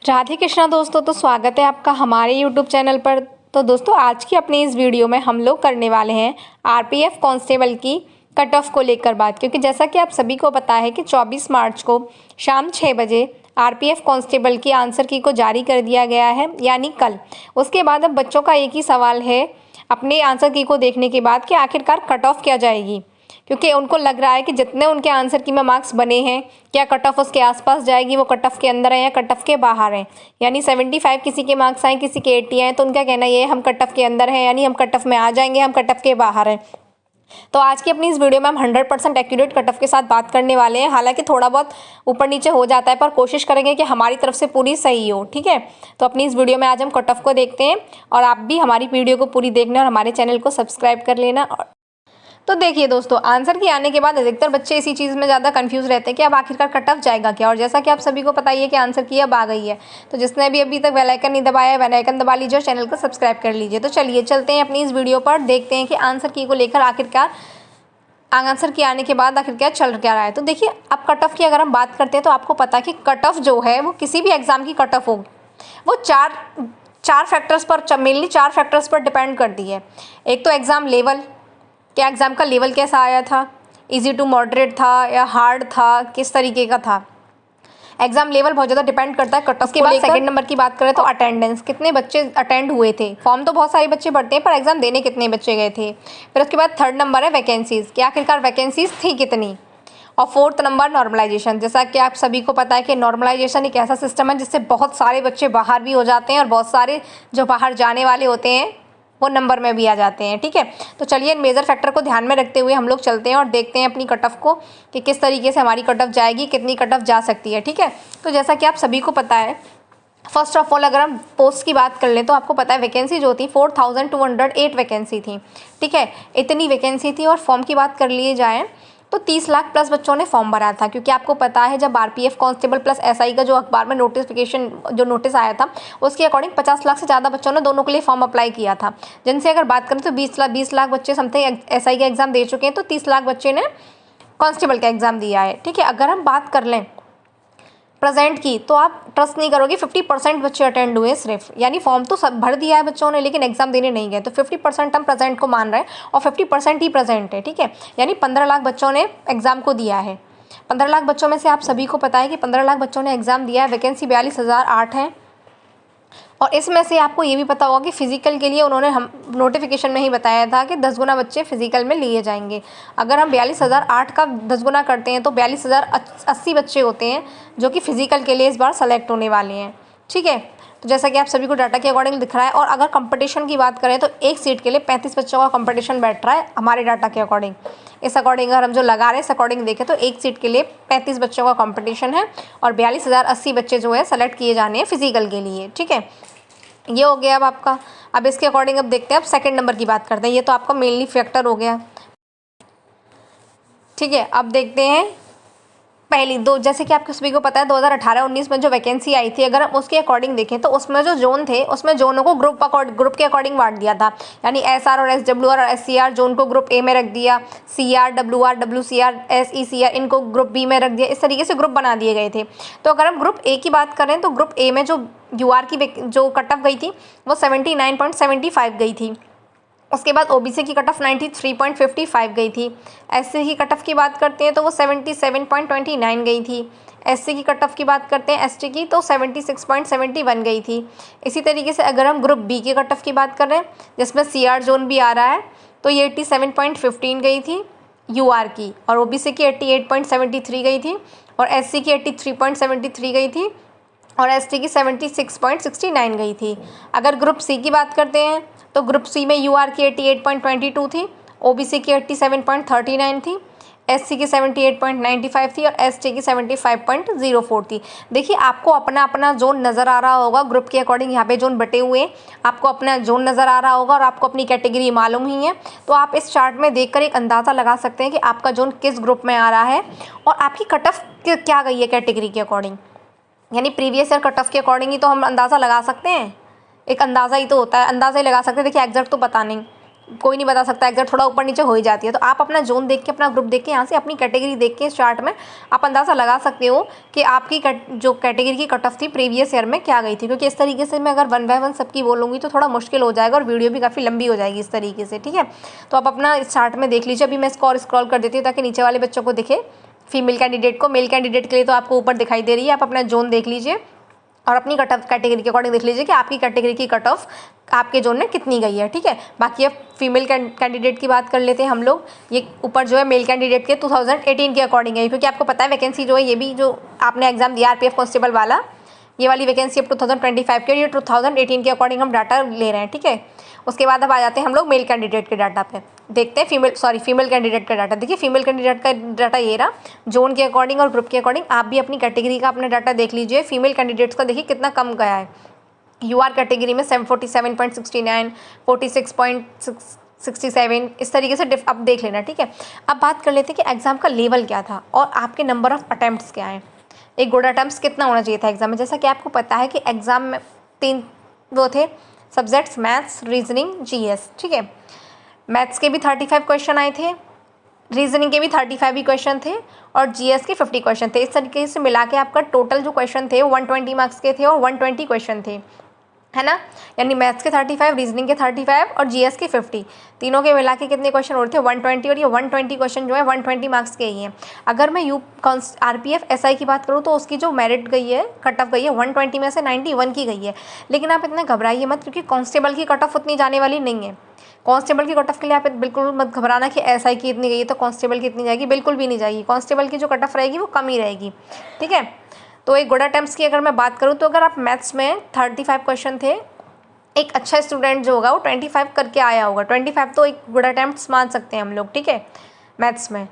राधे कृष्णा दोस्तों, तो स्वागत है आपका हमारे यूट्यूब चैनल पर। तो दोस्तों, आज की अपनी इस वीडियो में हम लोग करने वाले हैं आरपीएफ कांस्टेबल की कट ऑफ को लेकर बात, क्योंकि जैसा कि आप सभी को पता है कि 24 मार्च को शाम 6 बजे आरपीएफ कांस्टेबल की आंसर की को जारी कर दिया गया है, यानी कल। उसके बाद अब बच्चों का एक ही सवाल है अपने आंसर की को देखने के बाद कि आखिरकार कट ऑफ क्या जाएगी, क्योंकि उनको लग रहा है कि जितने उनके आंसर की में मार्क्स बने हैं, क्या कट ऑफ उसके आसपास जाएगी, वो कट ऑफ के अंदर है या कट ऑफ के बाहर है। यानी 75 किसी के मार्क्स आए, किसी के 80 आए, तो उनका कहना ये है हम कट ऑफ के अंदर हैं, यानी हम कट ऑफ में आ जाएंगे, हम कट ऑफ के बाहर हैं। तो आज की अपनी इस वीडियो में हम 100% एक्यूरेट कट ऑफ के साथ बात करने वाले हैं। हालांकि थोड़ा बहुत ऊपर नीचे हो जाता है, पर कोशिश करेंगे कि हमारी तरफ से पूरी सही हो। ठीक है, तो अपनी इस वीडियो में आज हम कट ऑफ को देखते हैं, और आप भी हमारी वीडियो को पूरी देखना और हमारे चैनल को सब्सक्राइब कर लेना। तो देखिए दोस्तों, आंसर की आने के बाद अधिकतर बच्चे इसी चीज़ में ज़्यादा कंफ्यूज रहते हैं कि अब आखिरकार कट ऑफ जाएगा क्या। और जैसा कि आप सभी को पता ही है कि आंसर की अब आ गई है, तो जिसने भी अभी तक बेल आइकन नहीं दबाया है, बेल आइकन दबा लीजिए और चैनल को सब्सक्राइब कर लीजिए। तो चलिए चलते हैं अपनी इस वीडियो पर, देखते हैं कि आंसर की को लेकर आखिरकार आंसर की आने के बाद आखिर क्या चल क्या रहा है। तो देखिए, अब कट ऑफ की अगर हम बात करते हैं तो आपको पता है कि कट ऑफ जो है वो किसी भी एग्जाम की कट ऑफ होगी, वो चार फैक्टर्स पर, मेनली 4 फैक्टर्स पर डिपेंड करती है। एक तो एग्ज़ाम लेवल, क्या एग्ज़ाम का लेवल कैसा आया था, इजी टू मॉडरेट था या हार्ड था, किस तरीके का था। एग्जाम लेवल बहुत ज़्यादा डिपेंड करता है कट ऑफ के बाद। सेकंड नंबर की बात करें तो अटेंडेंस, कितने बच्चे अटेंड हुए थे। फॉर्म तो बहुत सारे बच्चे भरते हैं, पर एग्जाम देने कितने बच्चे गए थे। फिर उसके बाद थर्ड नंबर है वैकेंसीज़, कि आखिरकार वैकेंसीज़ थी कितनी। और फोर्थ नंबर नॉर्मलाइजेशन, जैसा कि आप सभी को पता है कि नॉर्मलाइजेशन एक ऐसा सिस्टम है जिससे बहुत सारे बच्चे बाहर भी हो जाते हैं, और बहुत सारे जो बाहर जाने वाले होते हैं वो नंबर में भी आ जाते हैं। ठीक है, तो चलिए इन मेजर फैक्टर को ध्यान में रखते हुए हम लोग चलते हैं और देखते हैं अपनी कट ऑफ को कि किस तरीके से हमारी कट ऑफ जाएगी, कितनी कट ऑफ जा सकती है। ठीक है, तो जैसा कि आप सभी को पता है, फर्स्ट ऑफ ऑल अगर हम पोस्ट की बात कर लें तो आपको पता है वैकेंसी जो थी 4208 वैकेंसी थी। ठीक है, इतनी वैकेंसी थी। और फॉर्म की बात कर लिए जाए तो 30 लाख प्लस बच्चों ने फॉर्म भरा था, क्योंकि आपको पता है जब आरपीएफ कांस्टेबल प्लस एसआई का जो अखबार में नोटिफिकेशन जो नोटिस आया था, उसके अकॉर्डिंग 50 लाख से ज़्यादा बच्चों ने दोनों के लिए फॉर्म अप्लाई किया था। जिनसे अगर बात करें तो 20 लाख बच्चे समथिंग एसआई का एग्ज़ाम दे चुके हैं, तो 30 लाख बच्चे ने कांस्टेबल का एग्ज़ाम दिया है। ठीक है, अगर हम बात कर लें प्रेजेंट की, तो आप ट्रस्ट नहीं करोगे 50% बच्चे अटेंड हुए सिर्फ, यानी फॉर्म तो सब भर दिया है बच्चों ने लेकिन एग्जाम देने नहीं गए। तो 50% हम प्रेजेंट को मान रहे हैं, और 50% ही प्रेजेंट है। ठीक है, यानी 15 लाख बच्चों ने एग्जाम को दिया है। 15 लाख बच्चों में से आप सभी को पता है कि 15 लाख बच्चों ने एग्जाम दिया है। वैकेंसी 42,008 है, और इसमें से आपको ये भी पता होगा कि फिजिकल के लिए उन्होंने हम नोटिफिकेशन में ही बताया था कि 10 गुना बच्चे फिजिकल में लिए जाएंगे। अगर हम 42,008 का 10 गुना करते हैं तो 42,080 बच्चे होते हैं जो कि फिजिकल के लिए इस बार सेलेक्ट होने वाले हैं। ठीक है, तो जैसा कि आप सभी को डाटा के अकॉर्डिंग दिख रहा है। और अगर कंपटीशन की बात करें तो एक सीट के लिए 35 बच्चों का कंपटीशन बैठ रहा है हमारे डाटा के अकॉर्डिंग। इस अकॉर्डिंग अगर हम जो लगा रहे हैं इस अकॉर्डिंग देखें तो एक सीट के लिए 35 बच्चों का कंपटीशन है, और 42,080 बच्चे जो है सेलेक्ट किए जाने हैं फिजिकल के लिए। ठीक है, ये हो गया अब आपका। अब इसके अकॉर्डिंग अब देखते हैं, अब सेकंड नंबर की बात करते हैं। ये तो आपका मेनली फैक्टर हो गया। ठीक है, अब देखते हैं पहली दो, जैसे कि आपको सभी को पता है 2018-19 में जो वैकेंसी आई थी, अगर हम उसके अकॉर्डिंग देखें तो उसमें जो जोन थे उसमें जोनों को ग्रुप के अकॉर्डिंग बांट दिया था। यानी एसआर और एसडब्ल्यूआर और एससीआर जोन को ग्रुप ए में रख दिया, सीआर डब्ल्यूआर डब्ल्यूसीआर एसईसीआर इनको ग्रुप बी में रख दिया। इस तरीके से ग्रुप बना दिए गए थे। तो अगर हम ग्रुप ए की बात करें तो ग्रुप ए में जो यूआर की जो कट ऑफ गई थी वो 79.75 गई थी। उसके बाद ओबीसी की कट ऑफ 93.55 गई थी। एससी की कट ऑफ की बात करते हैं तो वो 77.29 गई थी। एससी की कट ऑफ की बात करते हैं एसटी की तो 76.71 गई थी। इसी तरीके से अगर हम ग्रुप बी की कट ऑफ की बात कर रहे हैं जिसमें सीआर जोन भी आ रहा है तो ये 87.15 गई थी यूआर की, और ओबीसी की 88.73 गई थी, और एससी की 83.73 गई थी, और एसटी की 76.69 गई थी। अगर ग्रुप सी की बात करते हैं तो ग्रुप सी में यूआर की 88.22 थी, ओबीसी की 87.39 थी, एससी की 78.95 थी, और एसटी की 75.04 थी। देखिए, आपको अपना अपना जोन नज़र आ रहा होगा ग्रुप के अकॉर्डिंग, यहाँ पे जोन बटे हुए हैं, आपको अपना जोन नज़र आ रहा होगा और आपको अपनी कैटेगरी मालूम ही है। तो आप इस चार्ट में देखकर एक अंदाज़ा लगा सकते हैं कि आपका जोन किस ग्रुप में आ रहा है और आपकी कट ऑफ क्या गई है कैटेगरी के अकॉर्डिंग। यानी प्रीवियस ईयर कट ऑफ के अकॉर्डिंग ही तो हम अंदाज़ा लगा सकते हैं, एक अंदाज़ा ही तो होता है, अंदाज़ा ही लगा सकते हैं। देखिए एग्जैक्ट तो पता नहीं, कोई नहीं बता सकता, एग्जैक्ट थोड़ा ऊपर नीचे हो ही जाती है। तो आप अपना जोन देख के, अपना ग्रुप देख के, यहाँ से अपनी कैटेगरी देख के इस चार्ट में आप अंदाज़ा लगा सकते हो कि आपकी जो कैटेगरी की कट ऑफ थी प्रीवियस ईयर में क्या गई थी। क्योंकि इस तरीके से मैं अगर 1 बाय 1 सबकी बोलूँगी तो थोड़ा मुश्किल हो जाएगा और वीडियो भी काफ़ी लंबी हो जाएगी इस तरीके से, ठीक है। तो आप अपना इस चार्ट में देख लीजिए। अभी मैं इसको और स्क्रॉल कर देती हूँ ताकि नीचे वाले बच्चों को दिखे, फीमेल कैंडिडेट को। मेल कैंडिडेट के लिए तो आपको ऊपर दिखाई दे रही है। आप अपना जोन देख लीजिए और अपनी कट ऑफ कैटेगरी के अकॉर्डिंग देख लीजिए कि आपकी कैटेगरी की कट ऑफ आपके जोन में कितनी गई है, ठीक है। बाकी अब फीमेल कैंडिडेट की बात कर लेते हैं हम लोग। ये ऊपर जो है मेल कैंडिडेट के 2018 के अकॉर्डिंग है, क्योंकि आपको पता है वैकेंसी जो है, ये भी जो आपने एग्जाम दिया आरपीएफ कांस्टेबल वाला, ये वाली वैकेंसी अब 2025 की और ये 2018 के अकॉर्डिंग हम डाटा ले रहे हैं, ठीक है। उसके बाद अब आ जाते हैं हम लोग मेल कैंडिडेट के डाटा पे। देखते हैं फीमेल कैंडिडेट का डाटा। देखिए फीमेल कैंडिडेट का डाटा ये रहा, जोन के अकॉर्डिंग और ग्रुप के अकॉर्डिंग। आप भी अपनी कैटेगरी का अपना डाटा देख लीजिए। फीमेल कैंडिडेट्स का देखिए कितना कम गया है। यूआर कैटेगरी में 47.69, 46.67, इस तरीके से अब देख लेना, ठीक है। अब बात कर लेते हैं कि एग्जाम का लेवल क्या था और आपके नंबर ऑफ अटैम्प्ट्स क्या हैं। एक गुड अटैम्प्ट्स कितना होना चाहिए था एग्जाम में। जैसा कि आपको पता है कि एग्जाम में 3 वो थे सब्जेक्ट्स, मैथ्स, रीजनिंग, जीएस, ठीक है। मैथ्स के भी 35 क्वेश्चन आए थे, रीजनिंग के भी 35 ही क्वेश्चन थे और जीएस के 50 क्वेश्चन थे। इस तरीके से मिला के आपका टोटल जो क्वेश्चन थे वो 120 मार्क्स के थे और 120 क्वेश्चन थे, है ना। यानी मैथ्स के 35, रीजनिंग के 35 और जीएस के 50, तीनों के मिला के कितने क्वेश्चन हो रहे थे 120। और ये 120 क्वेश्चन जो है 120 मार्क्स के ही हैं। अगर मैं आरपीएफ एसआई की बात करूँ तो उसकी जो मेरिट गई है, कट ऑफ गई है 120 में से 91 की गई है। लेकिन आप इतना घबराइए मत, क्योंकि कांस्टेबल की कट ऑफ उतनी जाने वाली नहीं है। कांस्टेबल की कट ऑफ के लिए आप बिल्कुल मत घबराना कि एसआई की इतनी गई है तो कांस्टेबल की इतनी जाएगी, बिल्कुल भी नहीं जाएगी। कांस्टेबल की जो कट ऑफ रहेगी वो कम ही रहेगी, ठीक है। तो एक गुड अटेम्प्ट्स की अगर मैं बात करूँ तो अगर आप मैथ्स में 35 क्वेश्चन थे, एक अच्छा स्टूडेंट जो होगा वो 25 करके आया होगा। 25 तो एक गुड अटेम्प्ट्स मान सकते हैं हम लोग, ठीक है, मैथ्स में।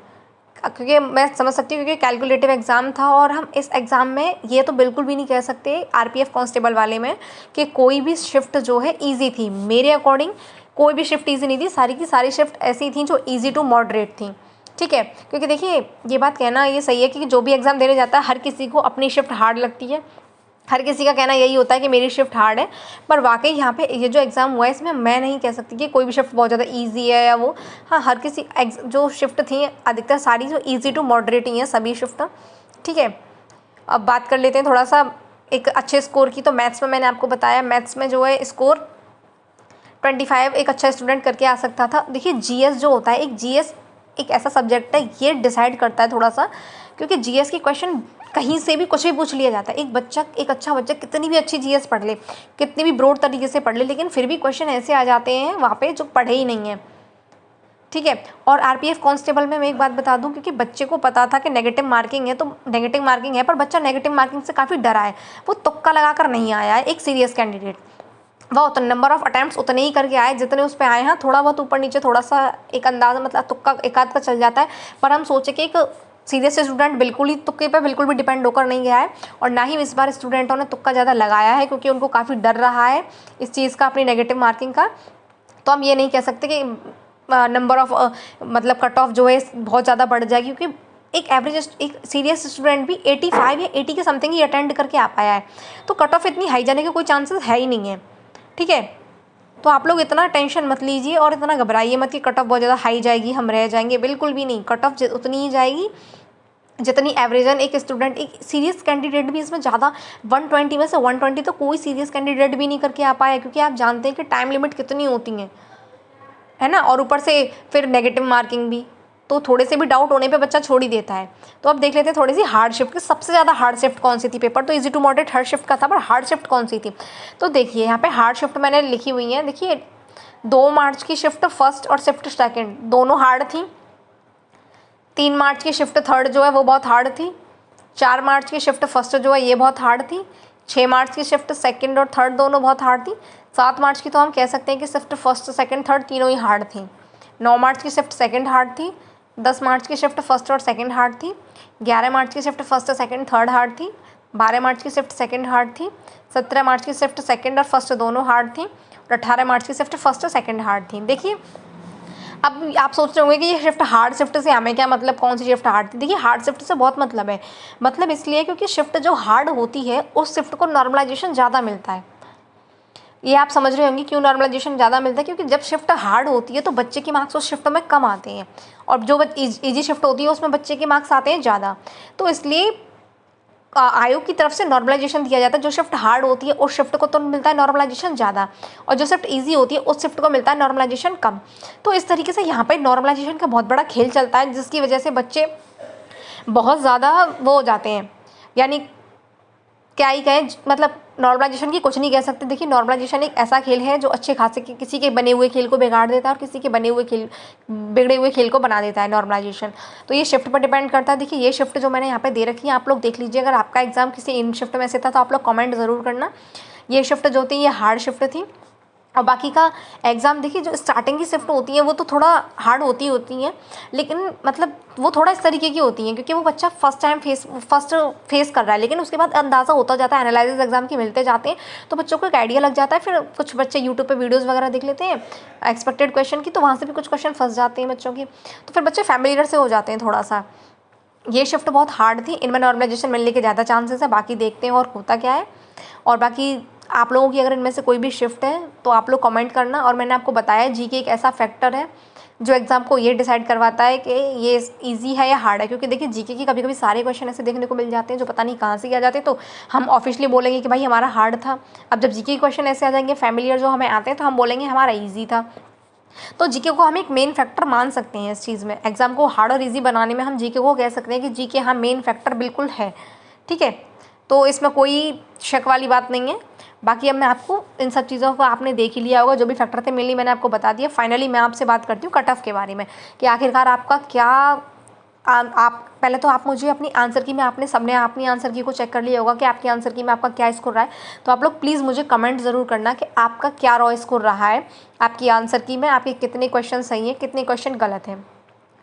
क्योंकि मैं समझ सकती हूँ क्योंकि कैलकुलेटिव एग्ज़ाम था और हम इस एग्ज़ाम में ये तो बिल्कुल भी नहीं कह सकते आरपीएफ कांस्टेबल वाले में कि कोई भी शिफ्ट जो है ईजी थी। मेरे अकॉर्डिंग कोई भी शिफ्ट ईजी नहीं थी, सारी की सारी शिफ्ट ऐसी थी जो ईजी टू मॉडरेट थी, ठीक है। क्योंकि देखिए ये बात कहना ये सही है कि जो भी एग्ज़ाम देने जाता है हर किसी को अपनी शिफ्ट हार्ड लगती है। हर किसी का कहना यही होता है कि मेरी शिफ्ट हार्ड है, पर वाकई यहाँ पे ये जो एग्ज़ाम हुआ है इसमें मैं नहीं कह सकती कि कोई भी शिफ्ट बहुत ज़्यादा इजी है या वो। हाँ, हर किसी जो शिफ्ट थी अधिकतर सारी जो इजी टू मॉडरेट ही हैं सभी शिफ्ट, ठीक है। अब बात कर लेते हैं थोड़ा सा एक अच्छे स्कोर की। तो मैथ्स में मैंने आपको बताया, मैथ्स में जो है स्कोर 25 एक अच्छा स्टूडेंट करके आ सकता था। देखिए जीएस जो होता है, जीएस एक ऐसा सब्जेक्ट है, ये डिसाइड करता है थोड़ा सा, क्योंकि जीएस की क्वेश्चन कहीं से भी कुछ भी पूछ लिया जाता है। एक अच्छा बच्चा कितनी भी अच्छी जीएस पढ़ ले, कितनी भी ब्रॉड तरीके से पढ़ ले, लेकिन फिर भी क्वेश्चन ऐसे आ जाते हैं वहाँ पे जो पढ़े ही नहीं है, ठीक है। और आरपीएफ कांस्टेबल में मैं एक बात बता दूं, क्योंकि बच्चे को पता था कि नेगेटिव मार्किंग है, तो नेगेटिव मार्किंग है, पर बच्चा नेगेटिव मार्किंग से काफ़ी डरा है, वो तुक्का लगाकर नहीं आया है। एक सीरियस कैंडिडेट वह उतना नंबर ऑफ अटैम्प्ट्स उतने ही करके आए जितने उस पर आए हैं। थोड़ा बहुत ऊपर नीचे थोड़ा सा एक अंदाज़ा, मतलब तुक्का एक आध का चल जाता है, पर हम सोचे कि एक सीरियस स्टूडेंट बिल्कुल ही तुक्के पे बिल्कुल भी डिपेंड होकर नहीं गया है। और ना ही इस बार स्टूडेंटों ने तुक्का ज़्यादा लगाया है, क्योंकि उनको काफ़ी डर रहा है इस चीज़ का, अपनी नेगेटिव मार्किंग का। तो हम ये नहीं कह सकते कि नंबर ऑफ मतलब कट ऑफ जो है बहुत ज़्यादा बढ़ जाएगी, क्योंकि एक एवरेज एक सीरियस स्टूडेंट भी 85 या 80 के समथिंग ही अटेंड करके आ पाया है। तो कट ऑफ इतनी हाई जाने के कोई चांसेस है ही नहीं है, ठीक है। तो आप लोग इतना टेंशन मत लीजिए और इतना घबराइए मत कि कट ऑफ बहुत ज़्यादा हाई जाएगी, हम रह जाएंगे, बिल्कुल भी नहीं। कट ऑफ उतनी ही जाएगी जितनी एवरेजन एक स्टूडेंट, एक सीरियस कैंडिडेट भी इसमें ज़्यादा 120 में से 120 तो कोई सीरियस कैंडिडेट भी नहीं करके आ पाया, क्योंकि आप जानते हैं कि टाइम लिमिट कितनी होती हैं, है ना। और ऊपर से फिर नेगेटिव मार्किंग भी, तो थोड़े से भी डाउट होने पे बच्चा छोड़ ही देता है। तो अब देख लेते हैं थोड़ी सी हार्ड शिफ्ट की। सबसे ज़्यादा हार्ड शिफ्ट कौन सी थी? पेपर तो इजी टू मॉडरेट हर शिफ्ट का था, पर हार्ड शिफ्ट कौन सी थी? तो देखिए यहाँ पे हार्ड शिफ्ट मैंने लिखी हुई है। देखिए 2 मार्च की शिफ्ट फर्स्ट और शिफ्ट सेकेंड दोनों हार्ड थी। 3 मार्च की शिफ्ट थर्ड जो है वो बहुत हार्ड थी। 4 मार्च की शिफ्ट फर्स्ट जो है ये बहुत हार्ड थी। 6 मार्च की शिफ्ट सेकंड और थर्ड दोनों बहुत हार्ड थी। 7 मार्च की तो हम कह सकते हैं कि शिफ्ट फर्स्ट सेकंड थर्ड तीनों ही हार्ड थी। 9 मार्च की शिफ्ट सेकंड हार्ड थी। 10 मार्च की शिफ्ट फर्स्ट और सेकंड हार्ड थी। 11 मार्च की shift first second third hard थी। 12 मार्च की शिफ्ट सेकंड हार्ड थी। 17 मार्च की शिफ्ट सेकंड और फर्स्ट दोनों हार्ड थी। और 18 मार्च की शिफ्ट फर्स्ट और सेकंड हार्ड थी। देखिए अब आप सोच रहे होंगे कि ये शिफ्ट हार्ड शिफ्ट से हमें क्या मतलब, कौन सी शिफ्ट हार्ड थी? देखिए हार्ड शिफ्ट से बहुत मतलब है। मतलब इसलिए क्योंकि शिफ्ट जो हार्ड होती है उस शिफ्ट को नॉर्मलाइजेशन ज़्यादा मिलता है। ये आप समझ रहे होंगे क्यों नॉर्मलाइजेशन ज़्यादा मिलता है, क्योंकि जब शिफ्ट हार्ड होती है तो बच्चे के मार्क्स उस शिफ्ट में कम आते हैं, और जो ईजी शिफ्ट होती है उसमें बच्चे के मार्क्स आते हैं ज़्यादा। तो इसलिए आयोग की तरफ से नॉर्मलाइजेशन दिया जाता है। जो शिफ्ट हार्ड होती है उस शिफ्ट को तो मिलता है नॉर्मलाइजेशन ज़्यादा, और जो शिफ्ट इजी होती है उस शिफ्ट को मिलता है नॉर्मलाइजेशन कम। तो इस तरीके से यहाँ पर नॉर्मलाइजेशन का बहुत बड़ा खेल चलता है, जिसकी वजह से बच्चे बहुत ज़्यादा वो हो जाते हैं, यानी क्या ही कहें, मतलब नॉर्मलाइजेशन की कुछ नहीं कह सकते। देखिए नॉर्मलाइजेशन एक ऐसा खेल है जो अच्छे खासे किसी के बने हुए खेल को बिगाड़ देता है और किसी के बिगड़े हुए खेल को बना देता है नॉर्मलाइजेशन। तो ये शिफ्ट पर डिपेंड करता है। देखिए ये शिफ्ट जो मैंने यहाँ पे दे रखी है आप लोग देख लीजिए, अगर आपका एग्जाम किसी इन शिफ्ट में से था तो आप लोग कमेंट ज़रूर करना। ये शिफ्ट जो थी ये हार्ड शिफ्ट थी, और बाकी का एग्ज़ाम देखिए जो स्टार्टिंग की शिफ्ट होती है वो तो थोड़ा हार्ड होती हैं, लेकिन मतलब वो थोड़ा इस तरीके की होती हैं क्योंकि वो बच्चा फर्स्ट फेस कर रहा है, लेकिन उसके बाद अंदाज़ा होता जाता है, एनालिसिस एग्जाम के मिलते जाते हैं तो बच्चों को एक आइडिया लग जाता है। फिर कुछ बच्चे यूट्यूब पे वीडियोज़ वगैरह देख लेते हैं एक्सपेक्टेड क्वेश्चन की, तो वहाँ से भी कुछ क्वेश्चन फंस जाते हैं बच्चों की, तो फिर बच्चे फैमिलियर से हो जाते हैं थोड़ा सा। ये शिफ्ट बहुत हार्ड थी, इनमें नॉर्मलाइजेशन मिलने के ज़्यादा चांसेस है। बाकी देखते हैं और होता क्या है। और बाकी आप लोगों की अगर इनमें से कोई भी शिफ्ट है तो आप लोग कमेंट करना। और मैंने आपको बताया जीके एक ऐसा फैक्टर है जो एग्ज़ाम को ये डिसाइड करवाता है कि ये इजी है या हार्ड है, क्योंकि देखिए जीके की कभी कभी सारे क्वेश्चन ऐसे देखने को मिल जाते हैं जो पता नहीं कहाँ से आ जाते हैं, तो हम ऑफिशियली बोलेंगे कि भाई हमारा हार्ड था। अब जब जीके के क्वेश्चन ऐसे आ जाएंगे फैमिलियर जो हमें आते हैं तो हम बोलेंगे हमारा ईजी था। तो जीके को हम एक मेन फैक्टर मान सकते हैं इस चीज़ में, एग्जाम को हार्ड और इजी बनाने में हम जीके को कह सकते हैं कि जीके हाँ मेन फैक्टर बिल्कुल है। ठीक है, तो इसमें कोई शक वाली बात नहीं है। बाकी अब मैं आपको इन सब चीज़ों को आपने देख ही लिया होगा, जो भी फैक्टर थे मेनली मैंने आपको बता दिया। फाइनली मैं आपसे बात करती हूँ कट ऑफ के बारे में कि आखिरकार आपका क्या आप पहले तो आप मुझे अपनी आंसर की में सबने अपनी आंसर की को चेक कर लिया होगा कि आपकी आंसर की में आपका क्या स्कोर रहा है। तो आप लोग प्लीज़ मुझे कमेंट ज़रूर करना कि आपका क्या रॉ स्कोर रहा है आपकी आंसर की में, आपके कितने क्वेश्चन सही हैं कितने क्वेश्चन गलत हैं।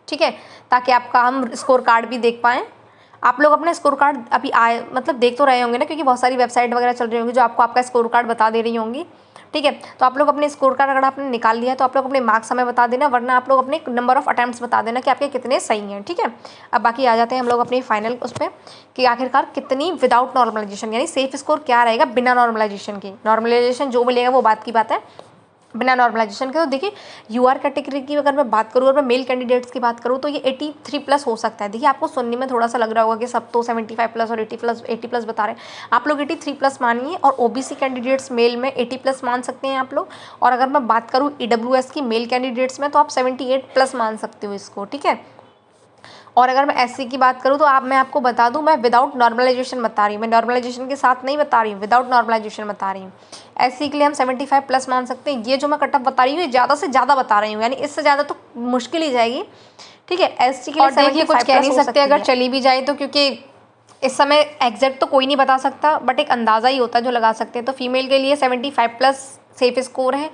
ठीक है, ताकि आपका हम स्कोर कार्ड भी देख पाएँ। आप लोग अपना स्कोर कार्ड अभी मतलब देख तो रहे होंगे ना, क्योंकि बहुत सारी वेबसाइट वगैरह चल रही होंगी जो आपको आपका स्कोर कार्ड बता दे रही होंगी। ठीक है, तो आप लोग अपने स्कोर कार्ड अगर आपने निकाल लिया है तो आप लोग अपने मार्क्स हमें बता देना, वरना आप लोग अपने नंबर ऑफ अटैम्प्ट्स बता देना कि आपके कितने सही हैं। ठीक है, अब बाकी आ जाते हैं हम लोग अपनी फाइनल उस पर कि आखिरकार कितनी विदाउट नॉर्मलाइजेशन, यानी सेफ स्कोर क्या रहेगा बिना नॉर्मलाइजेशन की। नॉर्मलाइजेशन जो मिलेगा वो बात की बात है, बिना नॉर्मलाइजेशन के। तो देखिए यूआर कैटेगरी की अगर मैं बात करूँ और मैं मेल कैंडिडेट्स की बात करूँ तो ये 83+ हो सकता है। देखिए आपको सुनने में थोड़ा सा लग रहा होगा कि सब तो 75+ और 80+ बता रहे हैं, आप लोग 83+ मानिए। और ओबीसी कैंडिडेट्स मेल में 80+ मान सकते हैं आप लोग। और अगर मैं बात करूँ ईडब्ल्यूएस की मेल कैंडिडेट्स में तो आप 78+ मान सकते हो इसको। ठीक है, और अगर मैं एससी की बात करूँ तो मैं आपको बता दूँ, मैं विदाउट नॉर्मलाइजेशन बता रही हूँ, मैं नॉर्मलाइजेशन के साथ नहीं बता रही हूँ, विदाउट नॉर्मलाइजेशन बता रही हूँ। एससी के लिए हम 75+ मान सकते हैं। ये जो मैं कट ऑफ बता रही हूँ ये ज़्यादा से ज़्यादा बता रही हूँ, यानी इससे ज़्यादा तो मुश्किल ही जाएगी। ठीक है, एसटी के लिए 75+ कुछ कह नहीं सकते अगर चली भी जाए तो, क्योंकि इस समय एग्जैक्ट तो कोई नहीं बता सकता, बट एक अंदाज़ा ही होता है जो लगा सकते हैं। तो फीमेल के लिए 75+ सेफ स्कोर है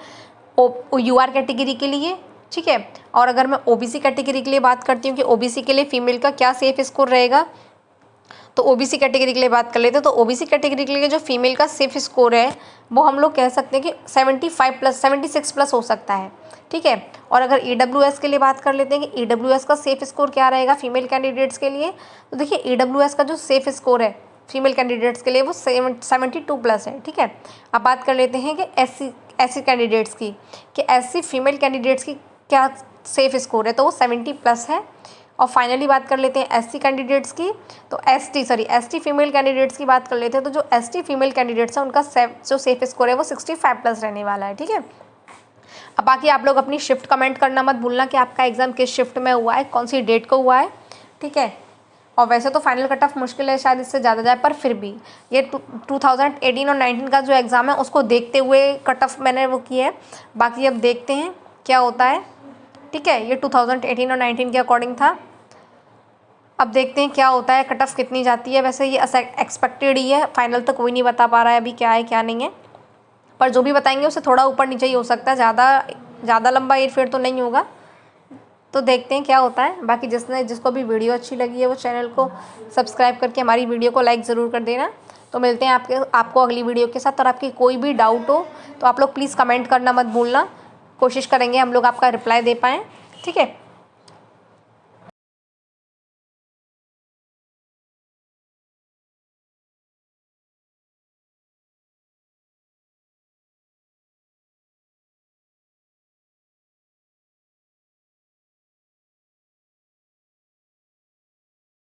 यूआर कैटेगरी के लिए। ठीक है, और अगर मैं ओबीसी कैटेगरी के लिए बात करती हूँ कि ओबीसी के लिए फीमेल का क्या सेफ स्कोर रहेगा, तो ओबीसी कैटेगरी के लिए बात कर लेते हैं। तो ओबीसी कैटेगरी के लिए जो फीमेल का सेफ स्कोर है वो हम लोग कह सकते हैं कि 76+ हो सकता है। ठीक है, और अगर ईडब्ल्यूएस के लिए बात कर लेते हैं कि ईडब्ल्यूएस का सेफ स्कोर क्या रहेगा फीमेल कैंडिडेट्स के लिए, तो देखिए ईडब्ल्यूएस का जो सेफ स्कोर है फीमेल कैंडिडेट्स के लिए वो 72+ है। ठीक है, अब बात कर लेते हैं कि एससी कैंडिडेट्स की, कि एससी फीमेल कैंडिडेट्स की क्या सेफ स्कोर है, तो वो 70+ है। और फाइनली बात कर लेते हैं एससी कैंडिडेट्स की, तो एसटी फीमेल कैंडिडेट्स की बात कर लेते हैं। तो जो एसटी फीमेल कैंडिडेट्स हैं उनका जो सेफ स्कोर है वो 65+ रहने वाला है। ठीक है, अब बाकी आप लोग अपनी शिफ्ट कमेंट करना मत भूलना कि आपका एग्ज़ाम किस शिफ्ट में हुआ है, कौन सी डेट को हुआ है। ठीक है, और वैसे तो फाइनल कट ऑफ मुश्किल है, शायद इससे ज़्यादा जाए, पर फिर भी ये 2018 और 19 का जो एग्ज़ाम है उसको देखते हुए कट ऑफ मैंने वो की है। बाकी अब देखते हैं क्या होता है। ठीक है, ये 2018 और 19 के अकॉर्डिंग था, अब देखते हैं क्या होता है, कट ऑफ कितनी जाती है। वैसे ये एक्सपेक्टेड ही है, फाइनल तो कोई नहीं बता पा रहा है अभी क्या है क्या नहीं है, पर जो भी बताएंगे उससे थोड़ा ऊपर नीचे ही हो सकता है, ज़्यादा लंबा हेरफेर तो नहीं होगा। तो देखते हैं क्या होता है। बाकी जिसको भी वीडियो अच्छी लगी है वो चैनल को सब्सक्राइब करके हमारी वीडियो को लाइक ज़रूर कर देना। तो मिलते हैं आपको अगली वीडियो के साथ। और आपकी कोई भी डाउट हो तो आप लोग प्लीज़ कमेंट करना मत भूलना, कोशिश करेंगे हम लोग आपका रिप्लाई दे पाएँ। ठीक है।